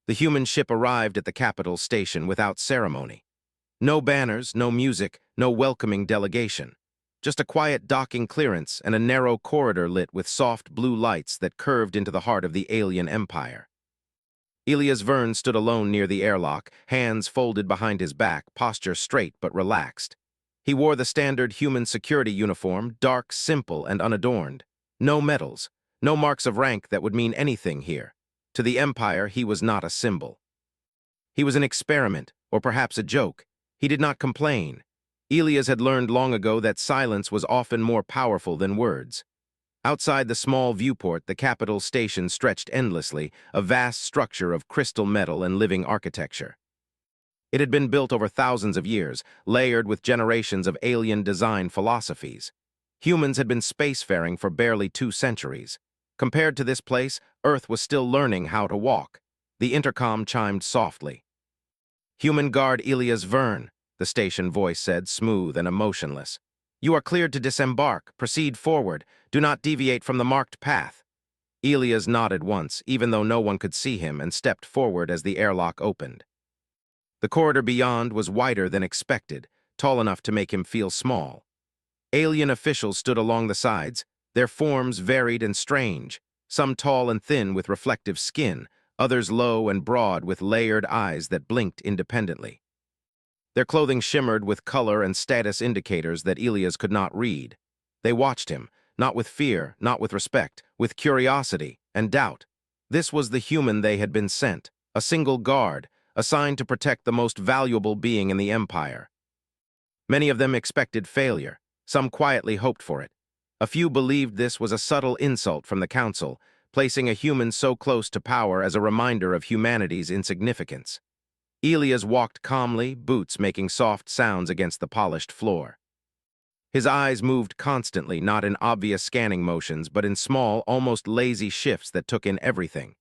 The human ship arrived at the capital station without ceremony. No banners, no music, no welcoming delegation. Just a quiet docking clearance and a narrow corridor lit with soft blue lights that curved into the heart of the alien empire. Elias Verne stood alone near the airlock, hands folded behind his back, posture straight but relaxed. He wore the standard human security uniform, dark, simple, and unadorned. No medals, no marks of rank that would mean anything here. To the Empire, he was not a symbol. He was an experiment, or perhaps a joke. He did not complain. Elias had learned long ago that silence was often more powerful than words. Outside the small viewport, the capital station stretched endlessly, a vast structure of crystal metal and living architecture. It had been built over thousands of years, layered with generations of alien design philosophies. Humans had been spacefaring for barely 2 centuries. Compared to this place, Earth was still learning how to walk. The intercom chimed softly. "Human guard Elias Verne," the station voice said, smooth and emotionless. "You are cleared to disembark. Proceed forward. Do not deviate from the marked path." Elias nodded once, even though no one could see him, and stepped forward as the airlock opened. The corridor beyond was wider than expected, tall enough to make him feel small. Alien officials stood along the sides, their forms varied and strange, some tall and thin with reflective skin, others low and broad with layered eyes that blinked independently. Their clothing shimmered with color and status indicators that Elias could not read. They watched him, not with fear, not with respect, with curiosity and doubt. This was the human they had been sent, a single guard, assigned to protect the most valuable being in the Empire. Many of them expected failure. Some quietly hoped for it. A few believed this was a subtle insult from the Council, placing a human so close to power as a reminder of humanity's insignificance. Elias walked calmly, boots making soft sounds against the polished floor. His eyes moved constantly, not in obvious scanning motions, but in small, almost lazy shifts that took in everything.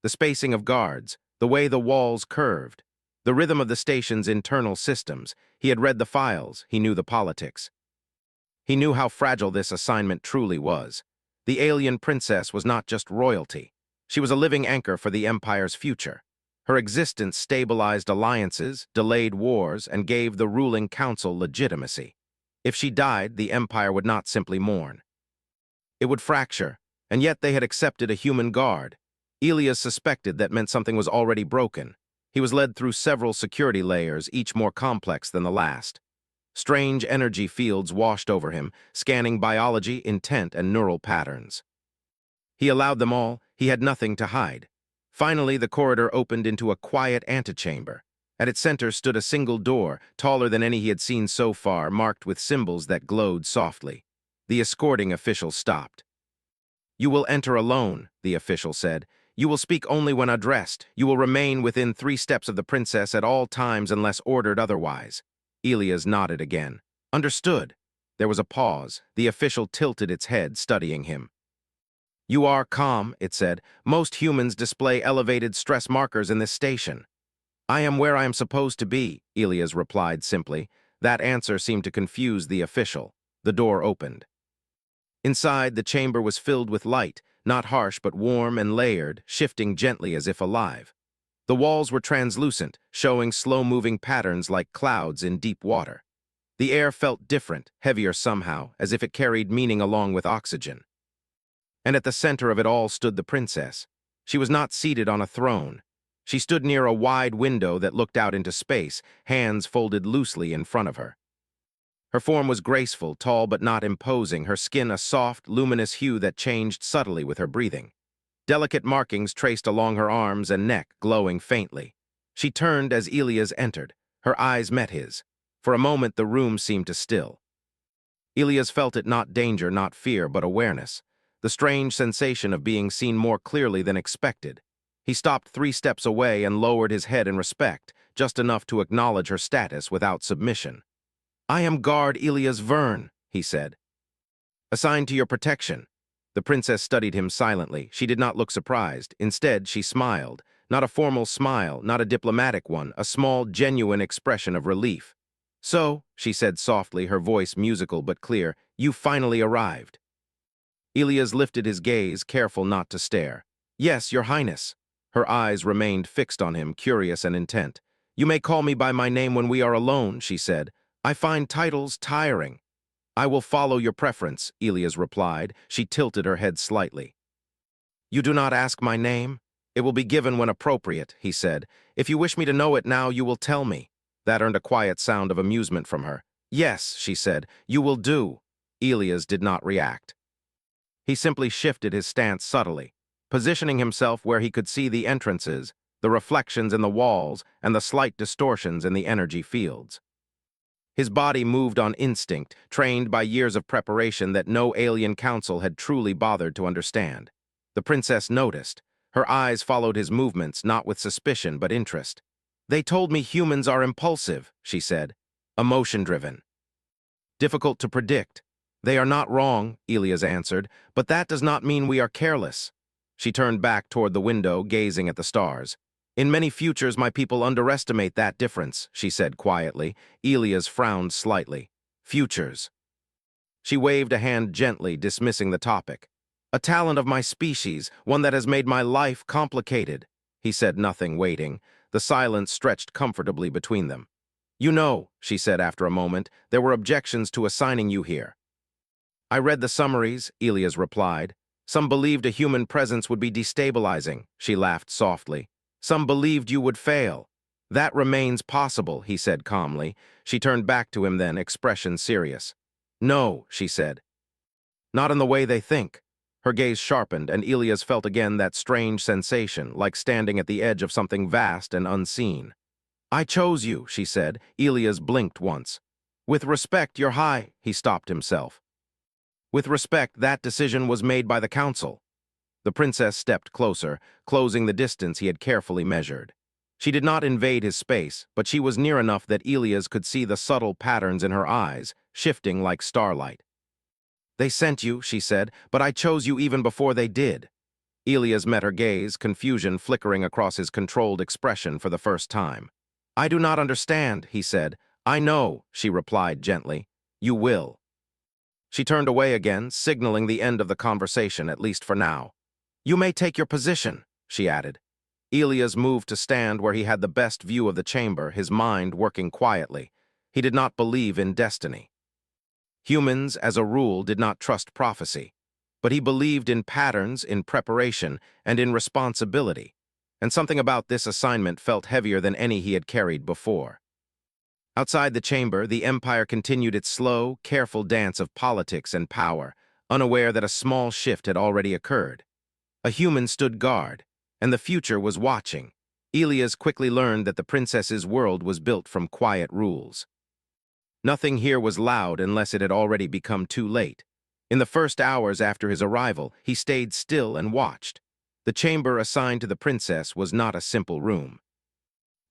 The spacing of guards, the way the walls curved, the rhythm of the station's internal systems. He had read the files, he knew the politics. He knew how fragile this assignment truly was. The alien princess was not just royalty. She was a living anchor for the Empire's future. Her existence stabilized alliances, delayed wars, and gave the ruling council legitimacy. If she died, the Empire would not simply mourn. It would fracture, and yet they had accepted a human guard. Elias suspected that meant something was already broken. He was led through several security layers, each more complex than the last. Strange energy fields washed over him, scanning biology, intent, and neural patterns. He allowed them all. He had nothing to hide. Finally, the corridor opened into a quiet antechamber. At its center stood a single door, taller than any he had seen so far, marked with symbols that glowed softly. The escorting official stopped. "You will enter alone," the official said. "You will speak only when addressed. You will remain within 3 steps of the princess at all times unless ordered otherwise." Elias nodded again. "Understood." There was a pause. The official tilted its head, studying him. "You are calm," it said. "Most humans display elevated stress markers in this station." "I am where I am supposed to be," Elias replied simply. That answer seemed to confuse the official. The door opened. Inside, the chamber was filled with light, not harsh but warm and layered, shifting gently as if alive. The walls were translucent, showing slow-moving patterns like clouds in deep water. The air felt different, heavier somehow, as if it carried meaning along with oxygen. And at the center of it all stood the princess. She was not seated on a throne. She stood near a wide window that looked out into space, hands folded loosely in front of her. Her form was graceful, tall but not imposing, her skin a soft, luminous hue that changed subtly with her breathing. Delicate markings traced along her arms and neck, glowing faintly. She turned as Elias entered. Her eyes met his. For a moment, the room seemed to still. Elias felt it, not danger, not fear, but awareness. The strange sensation of being seen more clearly than expected. He stopped 3 steps away and lowered his head in respect, just enough to acknowledge her status without submission. "I am guard Elias Verne," he said. "Assigned to your protection." The princess studied him silently. She did not look surprised. Instead, she smiled. Not a formal smile, not a diplomatic one, a small, genuine expression of relief. "So," she said softly, her voice musical but clear, "you finally arrived." Elias lifted his gaze, careful not to stare. "Yes, Your Highness." Her eyes remained fixed on him, curious and intent. "You may call me by my name when we are alone," she said. "I find titles tiring." "I will follow your preference," Elias replied. She tilted her head slightly. "You do not ask my name? It will be given when appropriate," he said. "If you wish me to know it now, you will tell me." That earned a quiet sound of amusement from her. "Yes," she said, "you will do." Elias did not react. He simply shifted his stance subtly, positioning himself where he could see the entrances, the reflections in the walls, and the slight distortions in the energy fields. His body moved on instinct, trained by years of preparation that no alien council had truly bothered to understand. The princess noticed. Her eyes followed his movements, not with suspicion but interest. "They told me humans are impulsive," she said. "Emotion-driven. Difficult to predict." "They are not wrong," Elias answered, "but that does not mean we are careless." She turned back toward the window, gazing at the stars. "In many futures, my people underestimate that difference," she said quietly. Elias frowned slightly. "Futures." She waved a hand gently, dismissing the topic. "A talent of my species, one that has made my life complicated." He said nothing, waiting. The silence stretched comfortably between them. "You know," she said after a moment, "there were objections to assigning you here." "I read the summaries," Elias replied. "Some believed a human presence would be destabilizing," she laughed softly. "Some believed you would fail." "That remains possible," he said calmly. She turned back to him then, expression serious. "No," she said. "Not in the way they think." Her gaze sharpened, and Elias felt again that strange sensation, like standing at the edge of something vast and unseen. "I chose you," she said. Elias blinked once. "With respect, you're high." He stopped himself. "With respect, that decision was made by the council." The princess stepped closer, closing the distance he had carefully measured. She did not invade his space, but she was near enough that Elias could see the subtle patterns in her eyes, shifting like starlight. "They sent you," she said, "but I chose you even before they did." Elias met her gaze, confusion flickering across his controlled expression for the first time. "I do not understand," he said. "I know," she replied gently. "You will." She turned away again, signaling the end of the conversation, at least for now. "You may take your position," she added. Elias moved to stand where he had the best view of the chamber, his mind working quietly. He did not believe in destiny. Humans, as a rule, did not trust prophecy, but he believed in patterns, in preparation, and in responsibility, and something about this assignment felt heavier than any he had carried before. Outside the chamber, the Empire continued its slow, careful dance of politics and power, unaware that a small shift had already occurred. A human stood guard, and the future was watching. Elias quickly learned that the princess's world was built from quiet rules. Nothing here was loud unless it had already become too late. In the first hours after his arrival, he stayed still and watched. The chamber assigned to the princess was not a simple room.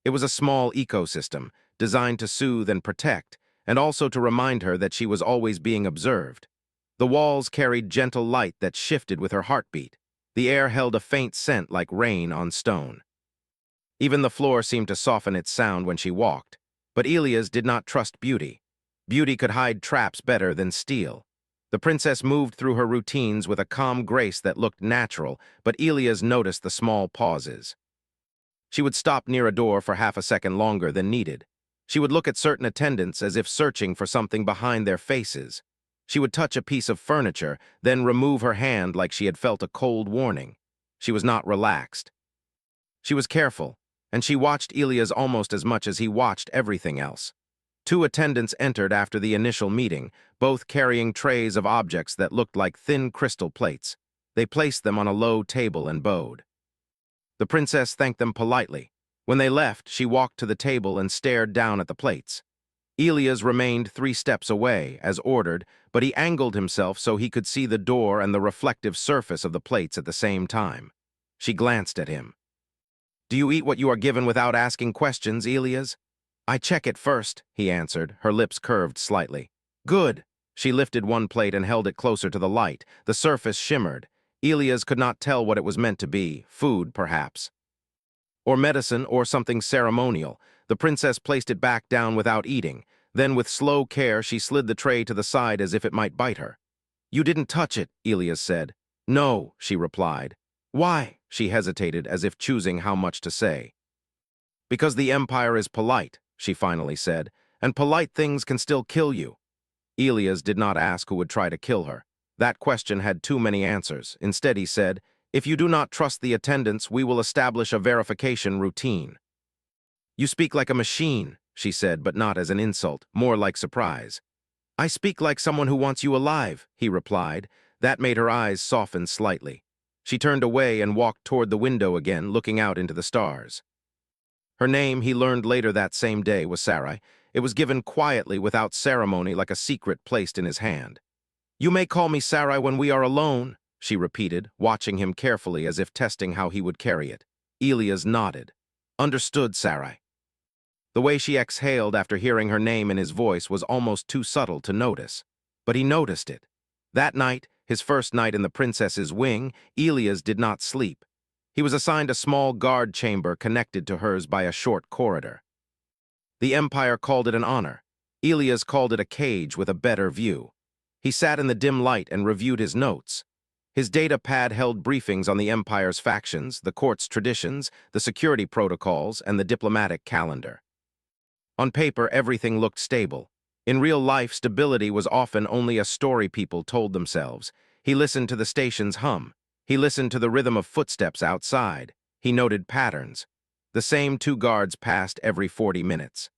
It was a small ecosystem, designed to soothe and protect, and also to remind her that she was always being observed. The walls carried gentle light that shifted with her heartbeat. The air held a faint scent like rain on stone. Even the floor seemed to soften its sound when she walked. But Elias did not trust beauty. Beauty could hide traps better than steel. The princess moved through her routines with a calm grace that looked natural, but Elias noticed the small pauses. She would stop near a door for half a second longer than needed. She would look at certain attendants as if searching for something behind their faces. She would touch a piece of furniture, then remove her hand like she had felt a cold warning. She was not relaxed. She was careful, and she watched Elias almost as much as he watched everything else. Two attendants entered after the initial meeting, both carrying trays of objects that looked like thin crystal plates. They placed them on a low table and bowed. The princess thanked them politely. When they left, she walked to the table and stared down at the plates. Elias remained 3 steps away, as ordered, but he angled himself so he could see the door and the reflective surface of the plates at the same time. She glanced at him. "Do you eat what you are given without asking questions, Elias?" "I check it first," he answered, her lips curved slightly. "Good." She lifted one plate and held it closer to the light. The surface shimmered. Elias could not tell what it was meant to be, food, perhaps. Or medicine, or something ceremonial. The princess placed it back down without eating. Then, with slow care, she slid the tray to the side as if it might bite her. "You didn't touch it," Elias said. "No," she replied. "Why?" She hesitated, as if choosing how much to say. Because the Empire is polite, she finally said, and polite things can still kill you. Elias did not ask who would try to kill her. That question had too many answers. Instead, he said, "If you do not trust the attendants, we will establish a verification routine." "You speak like a machine," she said, but not as an insult, more like surprise. "I speak like someone who wants you alive," he replied. That made her eyes soften slightly. She turned away and walked toward the window again, looking out into the stars. Her name, he learned later that same day, was Sarai. It was given quietly, without ceremony, like a secret placed in his hand. "You may call me Sarai when we are alone," she repeated, watching him carefully as if testing how he would carry it. Elias nodded. "Understood, Sarai." The way she exhaled after hearing her name in his voice was almost too subtle to notice. But he noticed it. That night, his first night in the princess's wing, Elias did not sleep. He was assigned a small guard chamber connected to hers by a short corridor. The Empire called it an honor. Elias called it a cage with a better view. He sat in the dim light and reviewed his notes. His data pad held briefings on the Empire's factions, the court's traditions, the security protocols, and the diplomatic calendar. On paper, everything looked stable. In real life, stability was often only a story people told themselves. He listened to the station's hum. He listened to the rhythm of footsteps outside. He noted patterns. The same 2 guards passed every 40 minutes.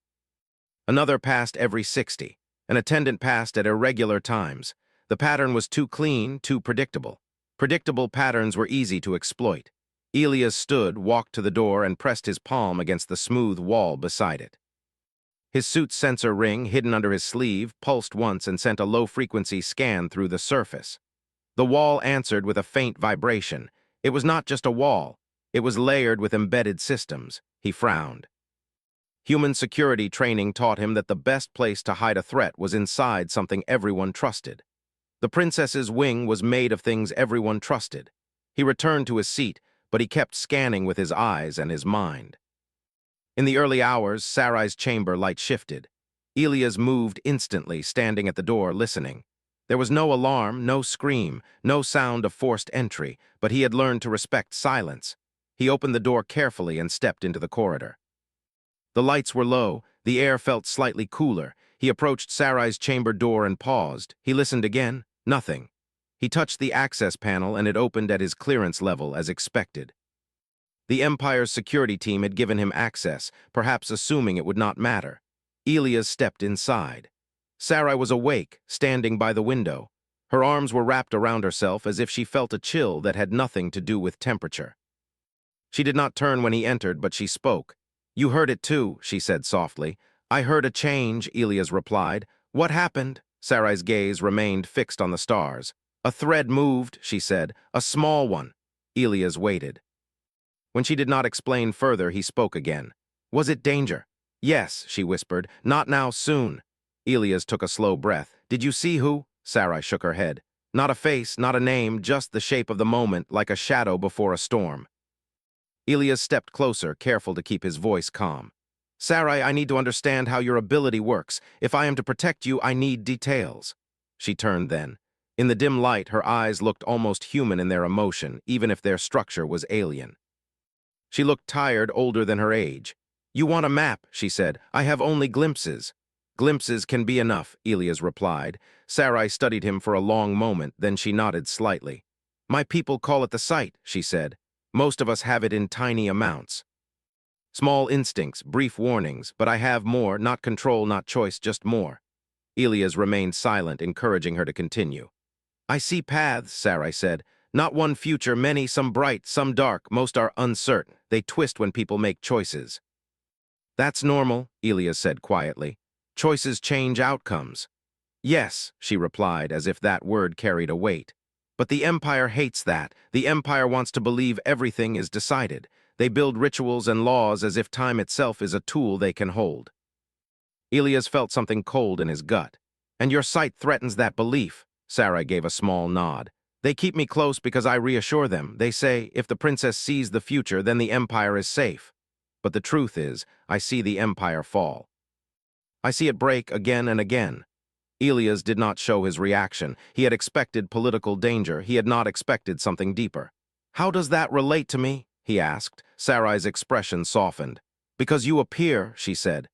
Another passed every 60. An attendant passed at irregular times. The pattern was too clean, too predictable. Predictable patterns were easy to exploit. Elias stood, walked to the door, and pressed his palm against the smooth wall beside it. His suit's sensor ring, hidden under his sleeve, pulsed once and sent a low-frequency scan through the surface. The wall answered with a faint vibration. It was not just a wall. It was layered with embedded systems. He frowned. Human security training taught him that the best place to hide a threat was inside something everyone trusted. The princess's wing was made of things everyone trusted. He returned to his seat, but he kept scanning with his eyes and his mind. In the early hours, Sarai's chamber light shifted. Elias moved instantly, standing at the door, listening. There was no alarm, no scream, no sound of forced entry, but he had learned to respect silence. He opened the door carefully and stepped into the corridor. The lights were low. The air felt slightly cooler. He approached Sarai's chamber door and paused. He listened again. Nothing. He touched the access panel and it opened at his clearance level as expected. The Empire's security team had given him access, perhaps assuming it would not matter. Elias stepped inside. Sarai was awake, standing by the window. Her arms were wrapped around herself as if she felt a chill that had nothing to do with temperature. She did not turn when he entered, but she spoke. "You heard it too," she said softly. "I heard a change," Elias replied. "What happened?" Sarai's gaze remained fixed on the stars. "A thread moved," she said. "A small one." Elias waited. When she did not explain further, he spoke again. "Was it danger?" "Yes," she whispered. "Not now, soon." Elias took a slow breath. "Did you see who?" Sarai shook her head. "Not a face, not a name, just the shape of the moment, like a shadow before a storm." Elias stepped closer, careful to keep his voice calm. "Sarai, I need to understand how your ability works. If I am to protect you, I need details." She turned then. In the dim light, her eyes looked almost human in their emotion, even if their structure was alien. She looked tired, older than her age. "You want a map," she said. "I have only glimpses." "Glimpses can be enough," Elias replied. Sarai studied him for a long moment, then she nodded slightly. "My people call it the sight," she said. "Most of us have it in tiny amounts. Small instincts, brief warnings, but I have more, not control, not choice, just more." Elias remained silent, encouraging her to continue. "I see paths," Sarai said. "Not one future, many, some bright, some dark, most are uncertain. They twist when people make choices." "That's normal," Elias said quietly. "Choices change outcomes." "Yes," she replied, as if that word carried a weight. "But the Empire hates that. The Empire wants to believe everything is decided. They build rituals and laws as if time itself is a tool they can hold." Elias felt something cold in his gut. "And your sight threatens that belief." Sarai gave a small nod. "They keep me close because I reassure them. They say, if the princess sees the future, then the Empire is safe. But the truth is, I see the Empire fall. I see it break again and again." Elias did not show his reaction. He had expected political danger. He had not expected something deeper. How does that relate to me? He asked. Sarai's expression softened. Because you appear, she said.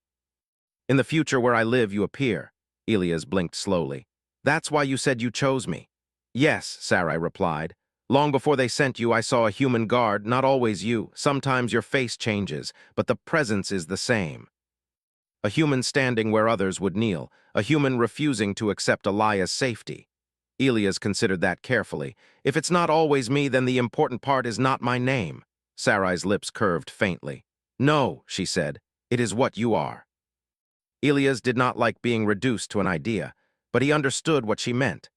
In the future where I live, you appear. Elias blinked slowly. That's why you said you chose me. Yes, Sarai replied. Long before they sent you, I saw a human guard, not always you. Sometimes your face changes, but the presence is the same. A human standing where others would kneel, a human refusing to accept Elias' safety. Elias considered that carefully. If it's not always me, then the important part is not my name. Sarai's lips curved faintly. No, she said, it is what you are. Elias did not like being reduced to an idea, but he understood what she meant.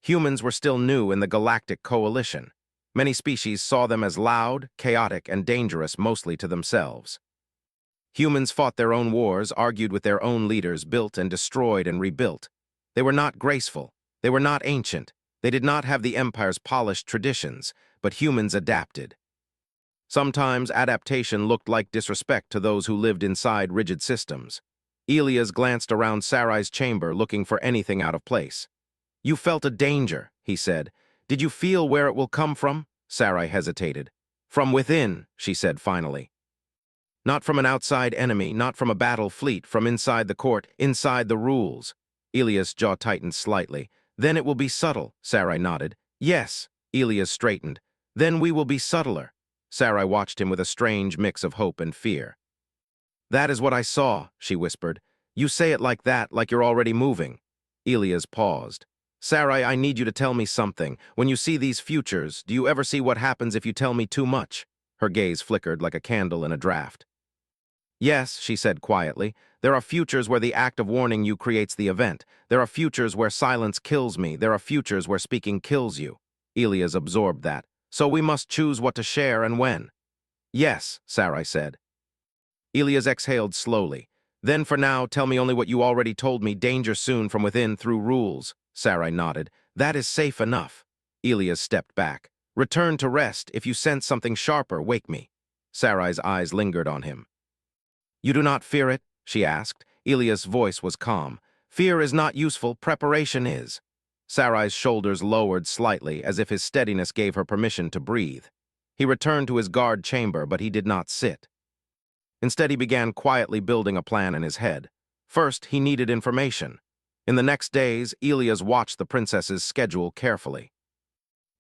Humans were still new in the galactic coalition. Many species saw them as loud, chaotic, and dangerous mostly to themselves. Humans fought their own wars, argued with their own leaders, built and destroyed and rebuilt. They were not graceful. They were not ancient. They did not have the Empire's polished traditions, but humans adapted. Sometimes adaptation looked like disrespect to those who lived inside rigid systems. Elias glanced around Sarai's chamber, looking for anything out of place. You felt a danger, he said. Did you feel where it will come from? Sarai hesitated. From within, she said finally. Not from an outside enemy, not from a battle fleet, from inside the court, inside the rules. Elias' jaw tightened slightly. Then it will be subtle, Sarai nodded. Yes, Elias straightened. Then we will be subtler. Sarai watched him with a strange mix of hope and fear. That is what I saw, she whispered. You say it like that, like you're already moving. Elias paused. Sarai, I need you to tell me something. When you see these futures, do you ever see what happens if you tell me too much? Her gaze flickered like a candle in a draft. Yes, she said quietly. There are futures where the act of warning you creates the event. There are futures where silence kills me. There are futures where speaking kills you. Elias absorbed that. So we must choose what to share and when. Yes, Sarai said. Elias exhaled slowly. Then for now, tell me only what you already told me, danger soon from within through rules. Sarai nodded. That is safe enough. Elias stepped back. Return to rest. If you sense something sharper, wake me. Sarai's eyes lingered on him. You do not fear it? She asked. Elias' voice was calm. Fear is not useful, preparation is. Sarai's shoulders lowered slightly, as if his steadiness gave her permission to breathe. He returned to his guard chamber, but he did not sit. Instead, he began quietly building a plan in his head. First, he needed information. In the next days, Elias watched the princess's schedule carefully.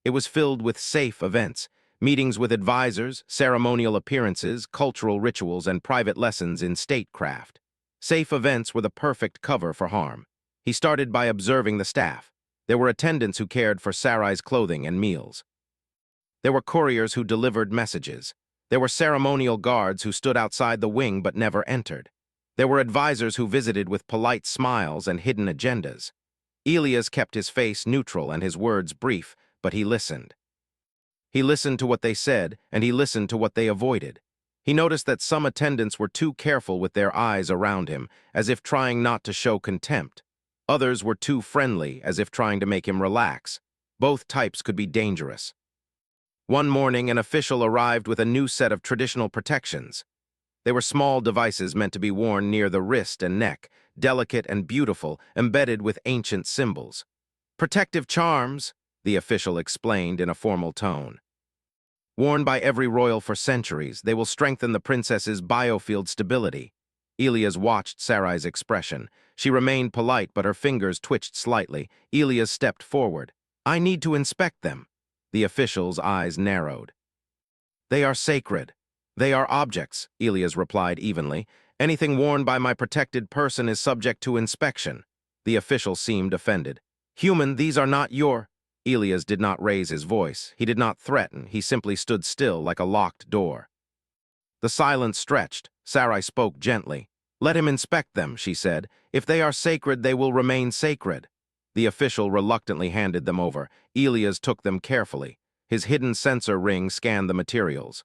It was filled with safe events, meetings with advisors, ceremonial appearances, cultural rituals, and private lessons in statecraft. Safe events were the perfect cover for harm. He started by observing the staff. There were attendants who cared for Sarai's clothing and meals. There were couriers who delivered messages. There were ceremonial guards who stood outside the wing but never entered. There were advisors who visited with polite smiles and hidden agendas. Elias kept his face neutral and his words brief, but he listened. He listened to what they said, and he listened to what they avoided. He noticed that some attendants were too careful with their eyes around him, as if trying not to show contempt. Others were too friendly, as if trying to make him relax. Both types could be dangerous. One morning, an official arrived with a new set of traditional protections. They were small devices meant to be worn near the wrist and neck, delicate and beautiful, embedded with ancient symbols. Protective charms, the official explained in a formal tone. Worn by every royal for centuries, they will strengthen the princess's biofield stability. Elias watched Sarai's expression. She remained polite, but her fingers twitched slightly. Elias stepped forward. I need to inspect them. The official's eyes narrowed. They are sacred. They are objects, Elias replied evenly. Anything worn by my protected person is subject to inspection. The official seemed offended. Human, these are not your... Elias did not raise his voice. He did not threaten. He simply stood still like a locked door. The silence stretched. Sarai spoke gently. Let him inspect them, she said. If they are sacred, they will remain sacred. The official reluctantly handed them over. Elias took them carefully. His hidden sensor ring scanned the materials.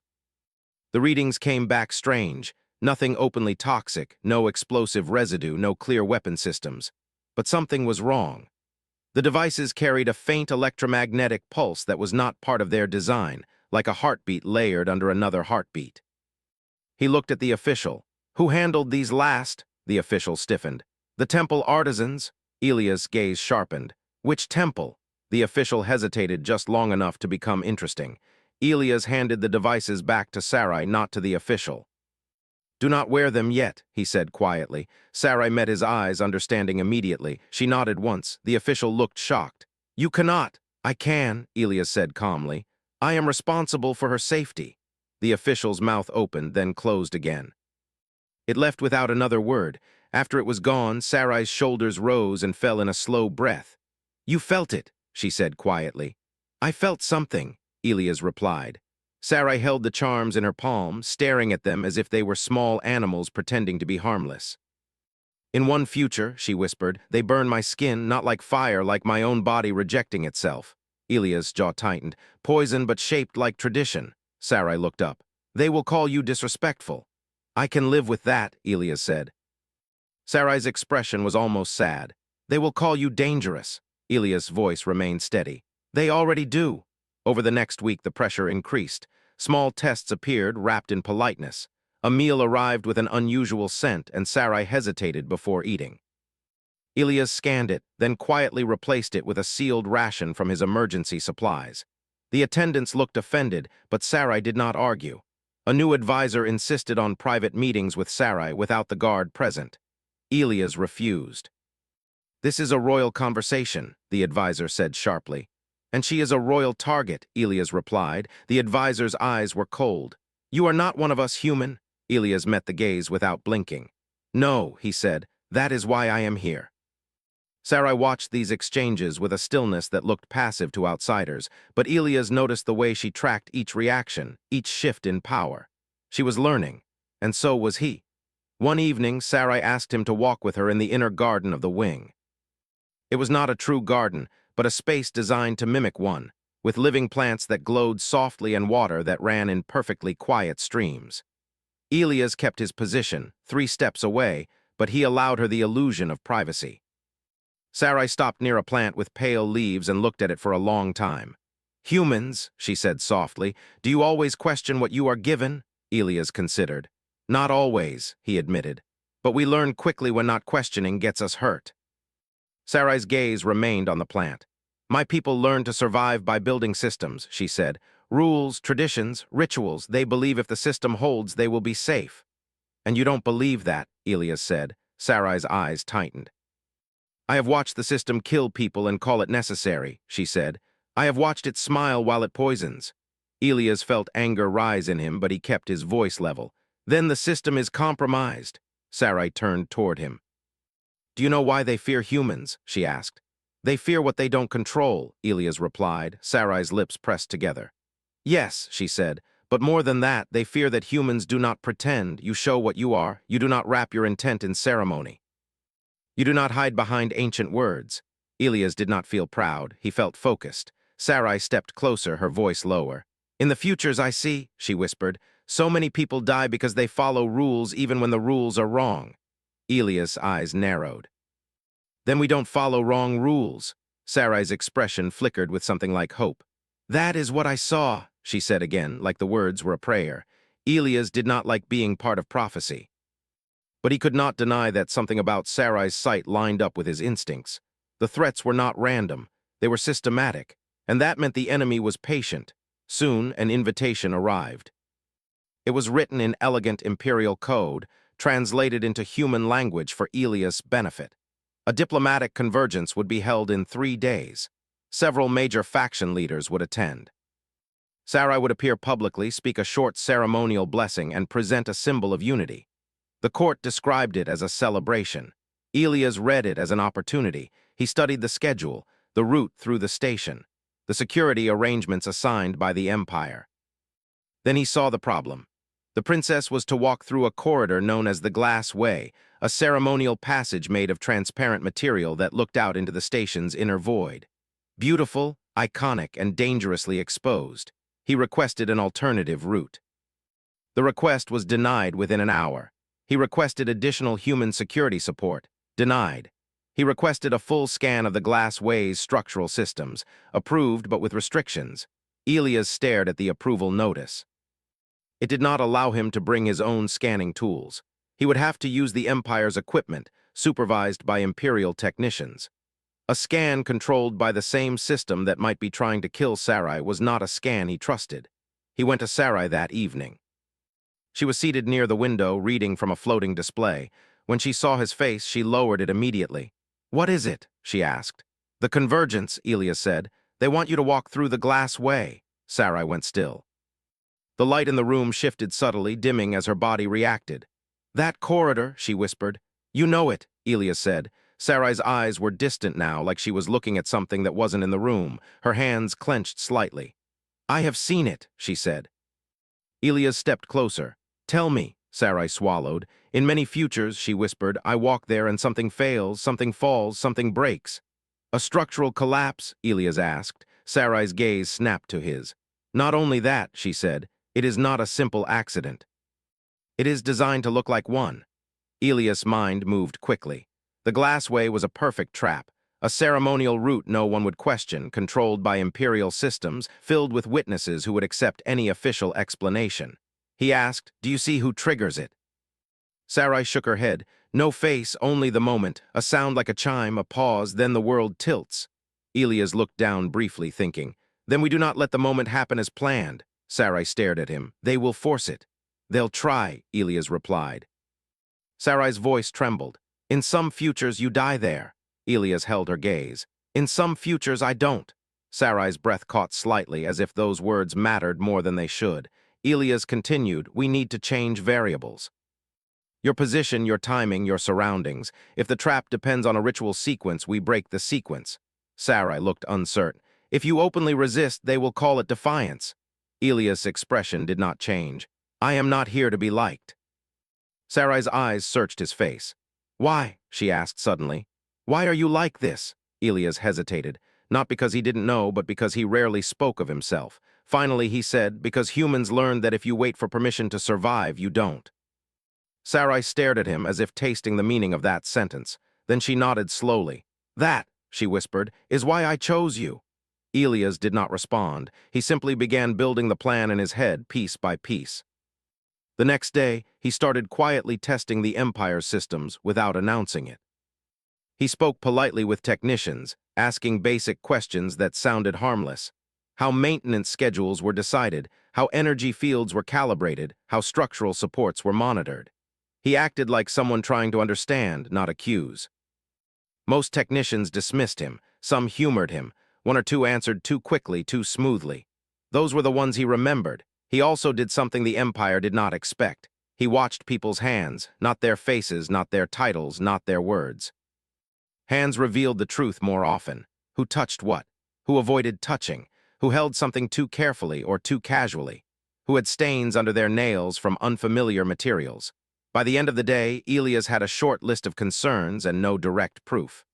The readings came back strange. Nothing openly toxic, no explosive residue, no clear weapon systems. But something was wrong. The devices carried a faint electromagnetic pulse that was not part of their design, like a heartbeat layered under another heartbeat. He looked at the official. Who handled these last? The official stiffened. The temple artisans? Elias' gaze sharpened. Which temple? The official hesitated just long enough to become interesting. Elias handed the devices back to Sarai, not to the official. "Do not wear them yet," he said quietly. Sarai met his eyes, understanding immediately. She nodded once. The official looked shocked. "You cannot." "I can," Elias said calmly. "I am responsible for her safety." The official's mouth opened, then closed again. It left without another word. After it was gone, Sarai's shoulders rose and fell in a slow breath. "You felt it," she said quietly. "I felt something," Elias replied. Sarai held the charms in her palm, staring at them as if they were small animals pretending to be harmless. "In one future," she whispered, "they burn my skin, not like fire, like my own body rejecting itself." Elias' jaw tightened. "Poison but shaped like tradition." Sarai looked up. "They will call you disrespectful." "I can live with that," Elias said. Sarai's expression was almost sad. "They will call you dangerous." Elias' voice remained steady. "They already do." Over the next week, the pressure increased. Small tests appeared, wrapped in politeness. A meal arrived with an unusual scent, and Sarai hesitated before eating. Elias scanned it, then quietly replaced it with a sealed ration from his emergency supplies. The attendants looked offended, but Sarai did not argue. A new advisor insisted on private meetings with Sarai without the guard present. Elias refused. "This is a royal conversation," the advisor said sharply. "And she is a royal target," Elias replied. The advisor's eyes were cold. "You are not one of us human." Elias met the gaze without blinking. "No," he said, "that is why I am here." Sarai watched these exchanges with a stillness that looked passive to outsiders, but Elias noticed the way she tracked each reaction, each shift in power. She was learning, and so was he. One evening, Sarai asked him to walk with her in the inner garden of the wing. It was not a true garden, but a space designed to mimic one, with living plants that glowed softly and water that ran in perfectly quiet streams. Elias kept his position, 3 steps away, but he allowed her the illusion of privacy. Sarai stopped near a plant with pale leaves and looked at it for a long time. "Humans," she said softly, "do you always question what you are given?" Elias considered. "Not always," he admitted. "But we learn quickly when not questioning gets us hurt." Sarai's gaze remained on the plant. "My people learn to survive by building systems," she said. "Rules, traditions, rituals. They believe if the system holds, they will be safe." "And you don't believe that," Elias said. Sarai's eyes tightened. "I have watched the system kill people and call it necessary," she said. "I have watched it smile while it poisons." Elias felt anger rise in him, but he kept his voice level. "Then the system is compromised." Sarai turned toward him. "Do you know why they fear humans?" she asked. "They fear what they don't control," Elias replied. Sarai's lips pressed together. "Yes," she said, "but more than that, they fear that humans do not pretend. You show what you are. You do not wrap your intent in ceremony. You do not hide behind ancient words." Elias did not feel proud. He felt focused. Sarai stepped closer, her voice lower. "In the futures I see," she whispered, "so many people die because they follow rules even when the rules are wrong." Elias' eyes narrowed. "Then we don't follow wrong rules." Sarai's expression flickered with something like hope. "That is what I saw," she said again, like the words were a prayer. Elias did not like being part of prophecy. But he could not deny that something about Sarai's sight lined up with his instincts. The threats were not random. They were systematic, and that meant the enemy was patient. Soon, an invitation arrived. It was written in elegant imperial code, translated into human language for Elias' benefit. A diplomatic convergence would be held in 3 days. Several major faction leaders would attend. Sarai would appear publicly, speak a short ceremonial blessing, and present a symbol of unity. The court described it as a celebration. Elias read it as an opportunity. He studied the schedule, the route through the station, the security arrangements assigned by the Empire. Then he saw the problem. The princess was to walk through a corridor known as the Glass Way, a ceremonial passage made of transparent material that looked out into the station's inner void. Beautiful, iconic, and dangerously exposed, he requested an alternative route. The request was denied within an hour. He requested additional human security support. Denied. He requested a full scan of the Glass Way's structural systems. Approved, but with restrictions. Elias stared at the approval notice. It did not allow him to bring his own scanning tools. He would have to use the Empire's equipment, supervised by Imperial technicians. A scan controlled by the same system that might be trying to kill Sarai was not a scan he trusted. He went to Sarai that evening. She was seated near the window, reading from a floating display. When she saw his face, she lowered it immediately. "What is it?" she asked. "The convergence," Elias said. "They want you to walk through the glass way." Sarai went still. The light in the room shifted subtly, dimming as her body reacted. "That corridor," she whispered. "You know it," Elias said. Sarai's eyes were distant now, like she was looking at something that wasn't in the room. Her hands clenched slightly. "I have seen it," she said. Elias stepped closer. "Tell me," Sarai swallowed. "In many futures," she whispered, "I walk there and something fails, something falls, something breaks." "A structural collapse?" Elias asked. Sarai's gaze snapped to his. "Not only that," she said, "it is not a simple accident. It is designed to look like one." Elias' mind moved quickly. The glassway was a perfect trap, a ceremonial route no one would question, controlled by imperial systems, filled with witnesses who would accept any official explanation. He asked, "Do you see who triggers it?" Sarai shook her head. "No face, only the moment, a sound like a chime, a pause, then the world tilts." Elias looked down briefly, thinking, "Then we do not let the moment happen as planned." Sarai stared at him. "They will force it." "They'll try," Elias replied. Sarai's voice trembled. "In some futures you die there." Elias held her gaze. "In some futures I don't." Sarai's breath caught slightly, as if those words mattered more than they should. Elias continued, "We need to change variables. Your position, your timing, your surroundings. If the trap depends on a ritual sequence, we break the sequence." Sarai looked uncertain. "If you openly resist, they will call it defiance." Elias' expression did not change. "I am not here to be liked." Sarai's eyes searched his face. "Why?" she asked suddenly. "Why are you like this?" Elias hesitated, not because he didn't know, but because he rarely spoke of himself. Finally, he said, "Because humans learned that if you wait for permission to survive, you don't." Sarai stared at him as if tasting the meaning of that sentence. Then she nodded slowly. "That," she whispered, "is why I chose you." Elias did not respond. He simply began building the plan in his head, piece by piece. The next day, he started quietly testing the Empire's systems without announcing it. He spoke politely with technicians, asking basic questions that sounded harmless. How maintenance schedules were decided, how energy fields were calibrated, how structural supports were monitored. He acted like someone trying to understand, not accuse. Most technicians dismissed him, some humored him, one or two answered too quickly, too smoothly. Those were the ones he remembered. He also did something the Empire did not expect. He watched people's hands, not their faces, not their titles, not their words. Hands revealed the truth more often. Who touched what? Who avoided touching? Who held something too carefully or too casually? Who had stains under their nails from unfamiliar materials? By the end of the day, Elias had a short list of concerns and no direct proof.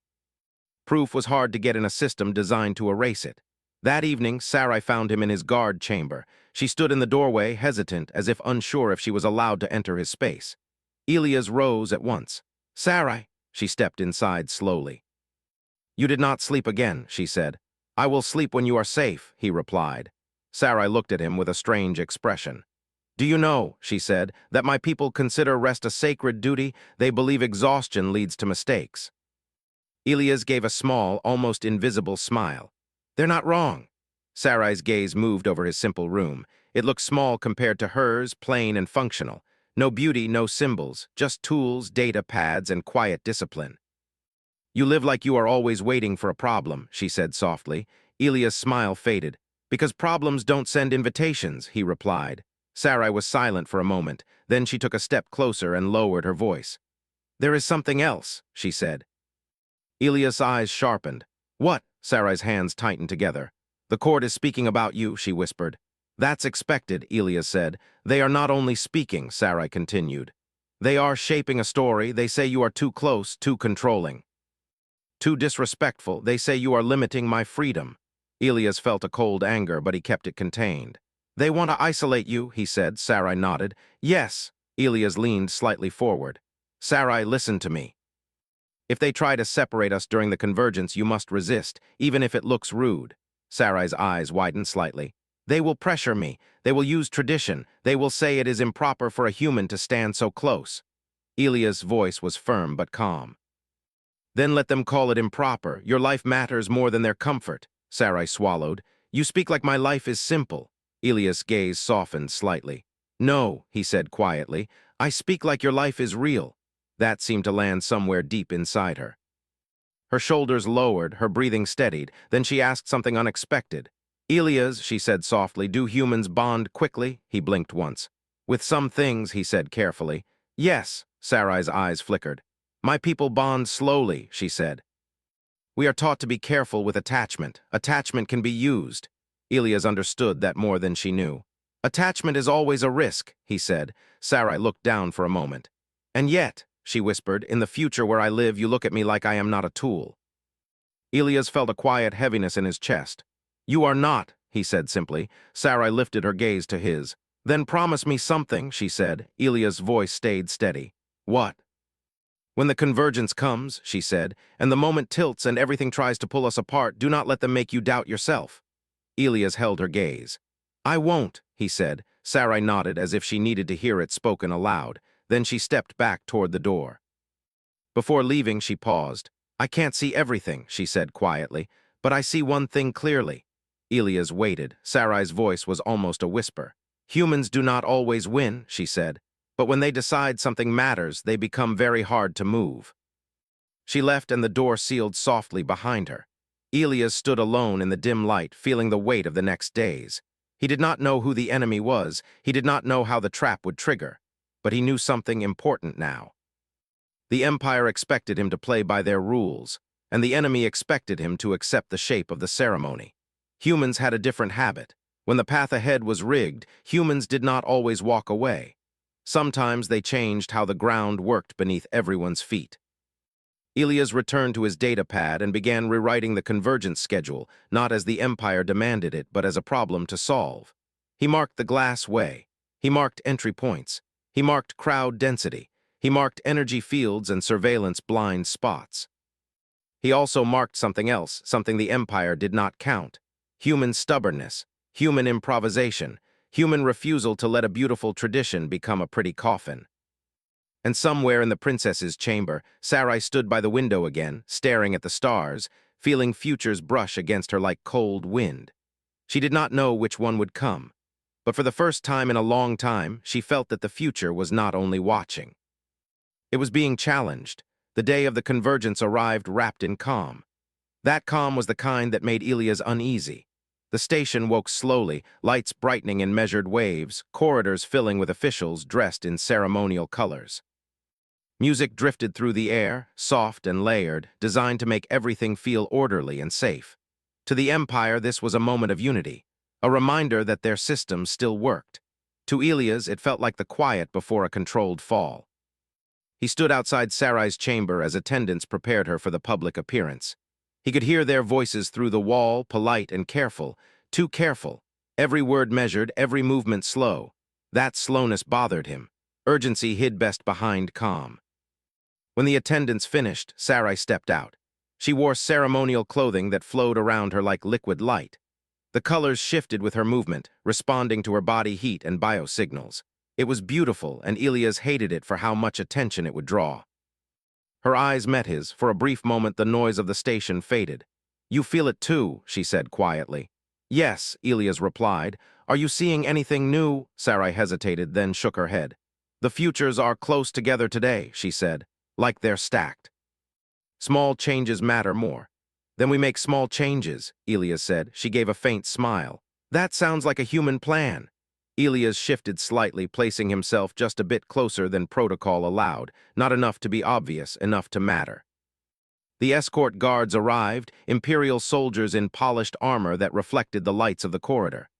Proof was hard to get in a system designed to erase it. That evening, Sarai found him in his guard chamber. She stood in the doorway, hesitant, as if unsure if she was allowed to enter his space. Elias rose at once. "Sarai," she stepped inside slowly. "You did not sleep again," she said. "I will sleep when you are safe," he replied. Sarai looked at him with a strange expression. "Do you know," she said, "that my people consider rest a sacred duty? They believe exhaustion leads to mistakes." Elias gave a small, almost invisible smile. "They're not wrong." Sarai's gaze moved over his simple room. It looked small compared to hers, plain and functional. No beauty, no symbols, just tools, data pads, and quiet discipline. "You live like you are always waiting for a problem," she said softly. Elias' smile faded. "Because problems don't send invitations," he replied. Sarai was silent for a moment. Then she took a step closer and lowered her voice. "There is something else," she said. Elias' eyes sharpened. "What?" Sarai's hands tightened together. "The court is speaking about you," she whispered. "That's expected," Elias said. "They are not only speaking," Sarai continued. "They are shaping a story. They say you are too close, too controlling. Too disrespectful. They say you are limiting my freedom." Elias felt a cold anger, but he kept it contained. "They want to isolate you," he said. Sarai nodded. "Yes." Elias leaned slightly forward. "Sarai, listen to me. If they try to separate us during the convergence, you must resist, even if it looks rude." Sarai's eyes widened slightly. "They will pressure me. They will use tradition. They will say it is improper for a human to stand so close." Elias' voice was firm but calm. "Then let them call it improper. Your life matters more than their comfort." Sarai swallowed. "You speak like my life is simple." Elias' gaze softened slightly. "No," he said quietly. "I speak like your life is real." That seemed to land somewhere deep inside her. Her shoulders lowered, her breathing steadied. Then she asked something unexpected. "Elias," she said softly, "do humans bond quickly?" He blinked once. "With some things," he said carefully. "Yes," Sarai's eyes flickered. "My people bond slowly," she said. "We are taught to be careful with attachment. Attachment can be used." Elias understood that more than she knew. "Attachment is always a risk," he said. Sarai looked down for a moment. "And yet," she whispered, "in the future where I live, you look at me like I am not a tool." Elias felt a quiet heaviness in his chest. "You are not," he said simply. Sarai lifted her gaze to his. "Then promise me something," she said. Elias' voice stayed steady. "What?" "When the convergence comes," she said, "and the moment tilts and everything tries to pull us apart, do not let them make you doubt yourself." Elias held her gaze. "I won't," he said. Sarai nodded as if she needed to hear it spoken aloud. Then she stepped back toward the door. Before leaving, she paused. "I can't see everything," she said quietly, "but I see one thing clearly." Elias waited. Sarai's voice was almost a whisper. "Humans do not always win," she said, "but when they decide something matters, they become very hard to move." She left and the door sealed softly behind her. Elias stood alone in the dim light, feeling the weight of the next days. He did not know who the enemy was. He did not know how the trap would trigger. But he knew something important now. The Empire expected him to play by their rules, and the enemy expected him to accept the shape of the ceremony. Humans had a different habit. When the path ahead was rigged, humans did not always walk away. Sometimes they changed how the ground worked beneath everyone's feet. Elias returned to his data pad and began rewriting the convergence schedule, not as the Empire demanded it, but as a problem to solve. He marked the glass way. He marked entry points. He marked crowd density. He marked energy fields and surveillance blind spots. He also marked something else, something the Empire did not count: human stubbornness, human improvisation, human refusal to let a beautiful tradition become a pretty coffin. And somewhere in the princess's chamber, Sarai stood by the window again, staring at the stars, feeling futures brush against her like cold wind. She did not know which one would come, but for the first time in a long time, she felt that the future was not only watching. It was being challenged. The day of the convergence arrived wrapped in calm. That calm was the kind that made Elias uneasy. The station woke slowly, lights brightening in measured waves, corridors filling with officials dressed in ceremonial colors. Music drifted through the air, soft and layered, designed to make everything feel orderly and safe. To the Empire, this was a moment of unity, a reminder that their system still worked. To Elias, it felt like the quiet before a controlled fall. He stood outside Sarai's chamber as attendants prepared her for the public appearance. He could hear their voices through the wall, polite and careful, too careful, every word measured, every movement slow. That slowness bothered him. Urgency hid best behind calm. When the attendants finished, Sarai stepped out. She wore ceremonial clothing that flowed around her like liquid light. The colors shifted with her movement, responding to her body heat and biosignals. It was beautiful, and Elias hated it for how much attention it would draw. Her eyes met his. For a brief moment, the noise of the station faded. "You feel it too," she said quietly. "Yes," Elias replied. "Are you seeing anything new?" Sarai hesitated, then shook her head. "The futures are close together today," she said, "like they're stacked. Small changes matter more." "Then we make small changes," Elias said. She gave a faint smile. "That sounds like a human plan." Elias shifted slightly, placing himself just a bit closer than protocol allowed, not enough to be obvious, enough to matter. The escort guards arrived, Imperial soldiers in polished armor that reflected the lights of the corridor.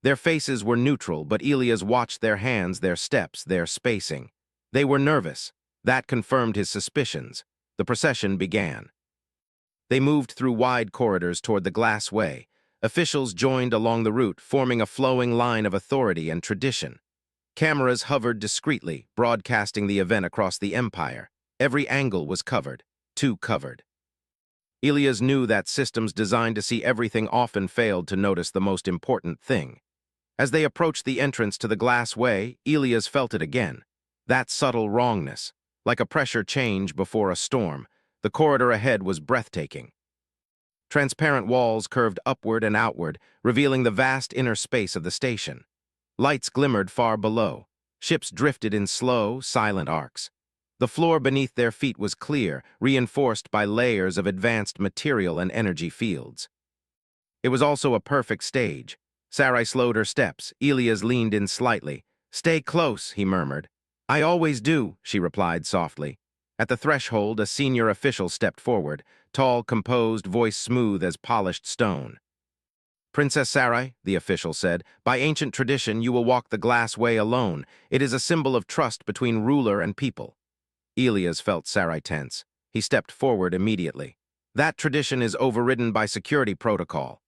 Their faces were neutral, but Elias watched their hands, their steps, their spacing. They were nervous. That confirmed his suspicions. The procession began. They moved through wide corridors toward the glass way. Officials joined along the route, forming a flowing line of authority and tradition. Cameras hovered discreetly, broadcasting the event across the Empire. Every angle was covered, too covered. Elias knew that systems designed to see everything often failed to notice the most important thing. As they approached the entrance to the glass way, Elias felt it again. That subtle wrongness, like a pressure change before a storm. The corridor ahead was breathtaking. Transparent walls curved upward and outward, revealing the vast inner space of the station. Lights glimmered far below. Ships drifted in slow, silent arcs. The floor beneath their feet was clear, reinforced by layers of advanced material and energy fields. It was also a perfect stage. Sarai slowed her steps. Elias leaned in slightly. "Stay close," he murmured. "I always do," she replied softly. At the threshold, a senior official stepped forward, tall, composed, voice smooth as polished stone. "Princess Sarai," the official said, "by ancient tradition you will walk the glass way alone. It is a symbol of trust between ruler and people." Elias felt Sarai tense. He stepped forward immediately. "That tradition is overridden by security protocol."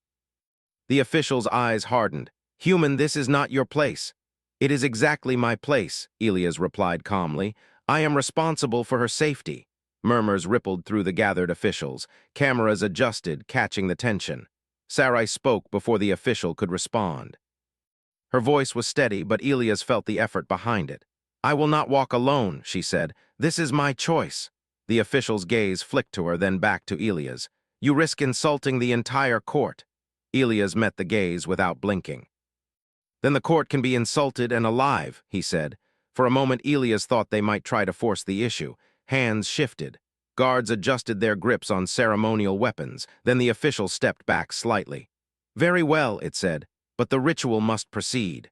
The official's eyes hardened. "Human, this is not your place." "It is exactly my place," Elias replied calmly. "I am responsible for her safety." Murmurs rippled through the gathered officials. Cameras adjusted, catching the tension. Sarai spoke before the official could respond. Her voice was steady, but Elias felt the effort behind it. "I will not walk alone," she said. "This is my choice." The official's gaze flicked to her, then back to Elias. "You risk insulting the entire court." Elias met the gaze without blinking. "Then the court can be insulted and alive," he said. For a moment, Elias thought they might try to force the issue. Hands shifted. Guards adjusted their grips on ceremonial weapons. Then the official stepped back slightly. "Very well," it said, "but the ritual must proceed."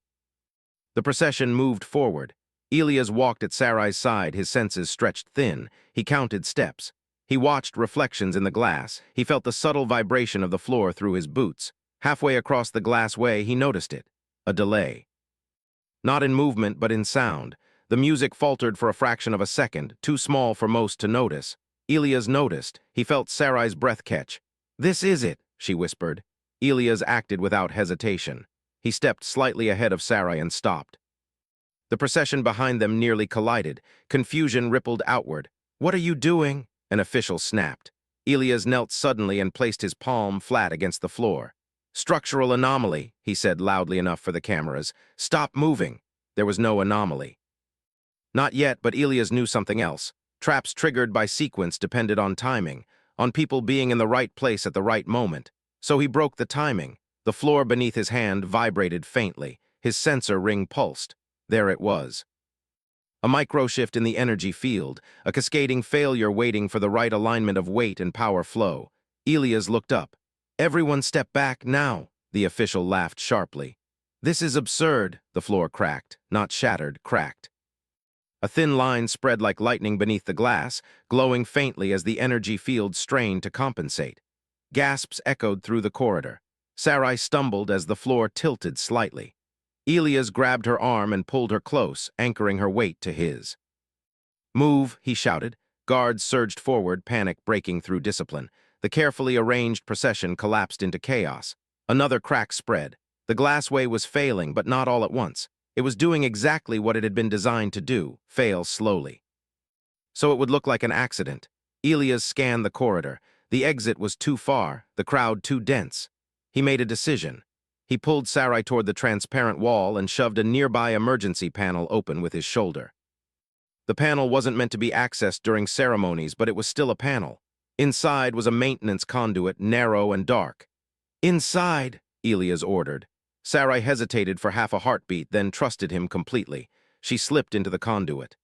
The procession moved forward. Elias walked at Sarai's side, his senses stretched thin. He counted steps. He watched reflections in the glass. He felt the subtle vibration of the floor through his boots. Halfway across the glass way, he noticed it. A delay. Not in movement, but in sound. The music faltered for a fraction of a second, too small for most to notice. Elias noticed. He felt Sarai's breath catch. "This is it," she whispered. Elias acted without hesitation. He stepped slightly ahead of Sarai and stopped. The procession behind them nearly collided. Confusion rippled outward. "What are you doing?" An official snapped. Elias knelt suddenly and placed his palm flat against the floor. "Structural anomaly," he said loudly enough for the cameras. "Stop moving." There was no anomaly. Not yet, but Elias knew something else. Traps triggered by sequence depended on timing, on people being in the right place at the right moment. So he broke the timing. The floor beneath his hand vibrated faintly. His sensor ring pulsed. There it was. A microshift in the energy field, a cascading failure waiting for the right alignment of weight and power flow. Elias looked up. "Everyone step back now," the official laughed sharply. "This is absurd," the floor cracked, not shattered, cracked. A thin line spread like lightning beneath the glass, glowing faintly as the energy field strained to compensate. Gasps echoed through the corridor. Sarai stumbled as the floor tilted slightly. Elias grabbed her arm and pulled her close, anchoring her weight to his. "Move," he shouted. Guards surged forward, panic breaking through discipline. The carefully arranged procession collapsed into chaos. Another crack spread. The glassway was failing, but not all at once. It was doing exactly what it had been designed to do, fail slowly. So it would look like an accident. Elias scanned the corridor. The exit was too far, the crowd too dense. He made a decision. He pulled Sarai toward the transparent wall and shoved a nearby emergency panel open with his shoulder. The panel wasn't meant to be accessed during ceremonies, but it was still a panel. Inside was a maintenance conduit, narrow and dark. "Inside," Elias ordered. Sarai hesitated for half a heartbeat, then trusted him completely. She slipped into the conduit.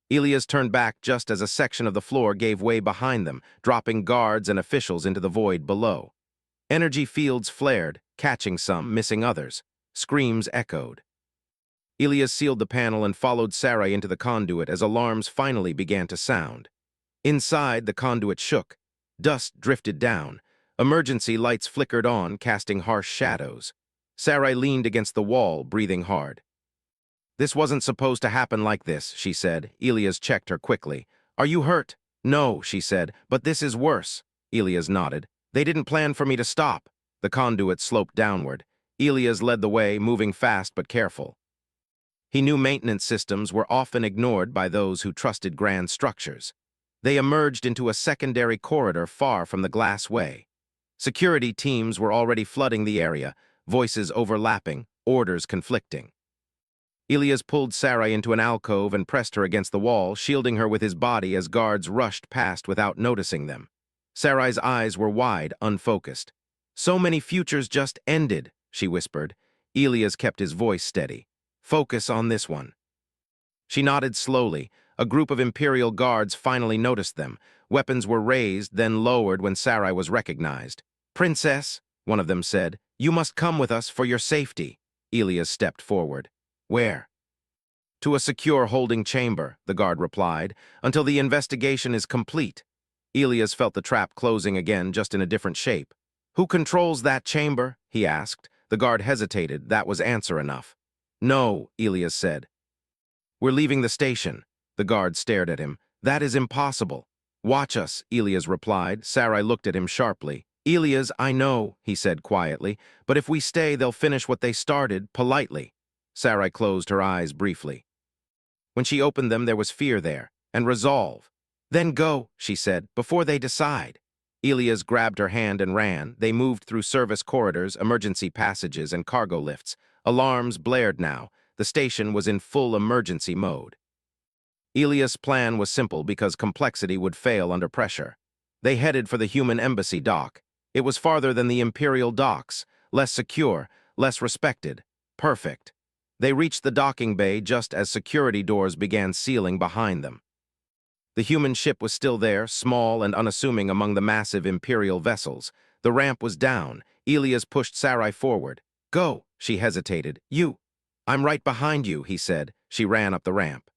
Elias turned back just as a section of the floor gave way behind them, dropping guards and officials into the void below. Energy fields flared, catching some, missing others. Screams echoed. Elias sealed the panel and followed Sarai into the conduit as alarms finally began to sound. Inside, the conduit shook. Dust drifted down. Emergency lights flickered on, casting harsh shadows. Sarai leaned against the wall, breathing hard. "This wasn't supposed to happen like this," she said. Elias checked her quickly. "Are you hurt?" "No," she said, "but this is worse." Elias nodded. "They didn't plan for me to stop." The conduit sloped downward. Elias led the way, moving fast but careful. He knew maintenance systems were often ignored by those who trusted grand structures. They emerged into a secondary corridor far from the glass way. Security teams were already flooding the area, voices overlapping, orders conflicting. Elias pulled Sarai into an alcove and pressed her against the wall, shielding her with his body as guards rushed past without noticing them. Sarai's eyes were wide, unfocused. So many futures just ended, she whispered. Elias kept his voice steady. Focus on this one. She nodded slowly. A group of Imperial guards finally noticed them. Weapons were raised, then lowered when Sarai was recognized. Princess, one of them said, you must come with us for your safety. Elias stepped forward. Where? To a secure holding chamber, the guard replied, until the investigation is complete. Elias felt the trap closing again, just in a different shape. Who controls that chamber? He asked. The guard hesitated. That was answer enough. No, Elias said. We're leaving the station. The guard stared at him. That is impossible. Watch us, Elias replied. Sarai looked at him sharply. Elias, I know, he said quietly, but if we stay, they'll finish what they started, politely. Sarai closed her eyes briefly. When she opened them, there was fear there, and resolve. Then go, she said, before they decide. Elias grabbed her hand and ran. They moved through service corridors, emergency passages, and cargo lifts. Alarms blared now. The station was in full emergency mode. Elias' plan was simple because complexity would fail under pressure. They headed for the human embassy dock. It was farther than the Imperial docks, less secure, less respected. Perfect. They reached the docking bay just as security doors began sealing behind them. The human ship was still there, small and unassuming among the massive Imperial vessels. The ramp was down. Elias pushed Sarai forward. Go, she hesitated. You. I'm right behind you, he said. She ran up the ramp.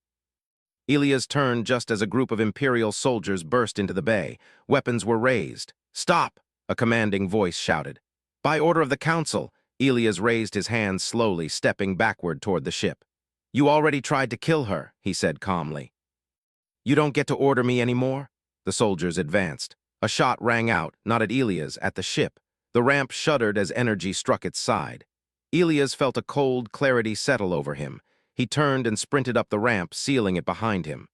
Elias turned just as a group of Imperial soldiers burst into the bay. Weapons were raised. Stop, a commanding voice shouted. By order of the Council, Elias raised his hands slowly, stepping backward toward the ship. You already tried to kill her, he said calmly. You don't get to order me anymore? The soldiers advanced. A shot rang out, not at Elias, at the ship. The ramp shuddered as energy struck its side. Elias felt a cold clarity settle over him. He turned and sprinted up the ramp, sealing it behind him.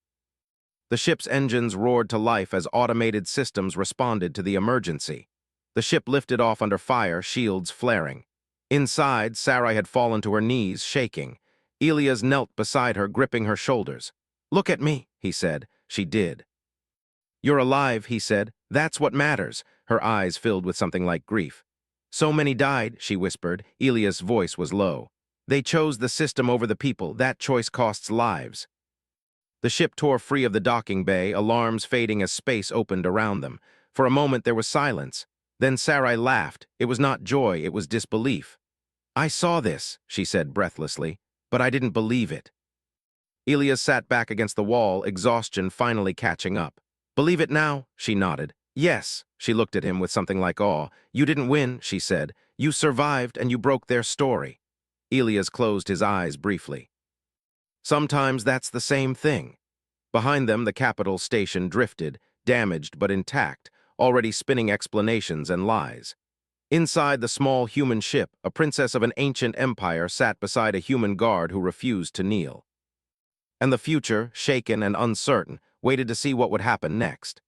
The ship's engines roared to life as automated systems responded to the emergency. The ship lifted off under fire, shields flaring. Inside, Sarai had fallen to her knees, shaking. Elias knelt beside her, gripping her shoulders. Look at me, he said. She did. You're alive, he said. That's what matters. Her eyes filled with something like grief. So many died, she whispered. Elias' voice was low. They chose the system over the people. That choice costs lives. The ship tore free of the docking bay, alarms fading as space opened around them. For a moment there was silence. Then Sarai laughed. It was not joy, it was disbelief. I saw this, she said breathlessly, but I didn't believe it. Elias sat back against the wall, exhaustion finally catching up. Believe it now? She nodded. Yes, she looked at him with something like awe. You didn't win, she said. You survived and you broke their story. Elias closed his eyes briefly. Sometimes that's the same thing. Behind them, the capital station drifted, damaged but intact, already spinning explanations and lies. Inside the small human ship, a princess of an ancient empire sat beside a human guard who refused to kneel. And the future, shaken and uncertain, waited to see what would happen next.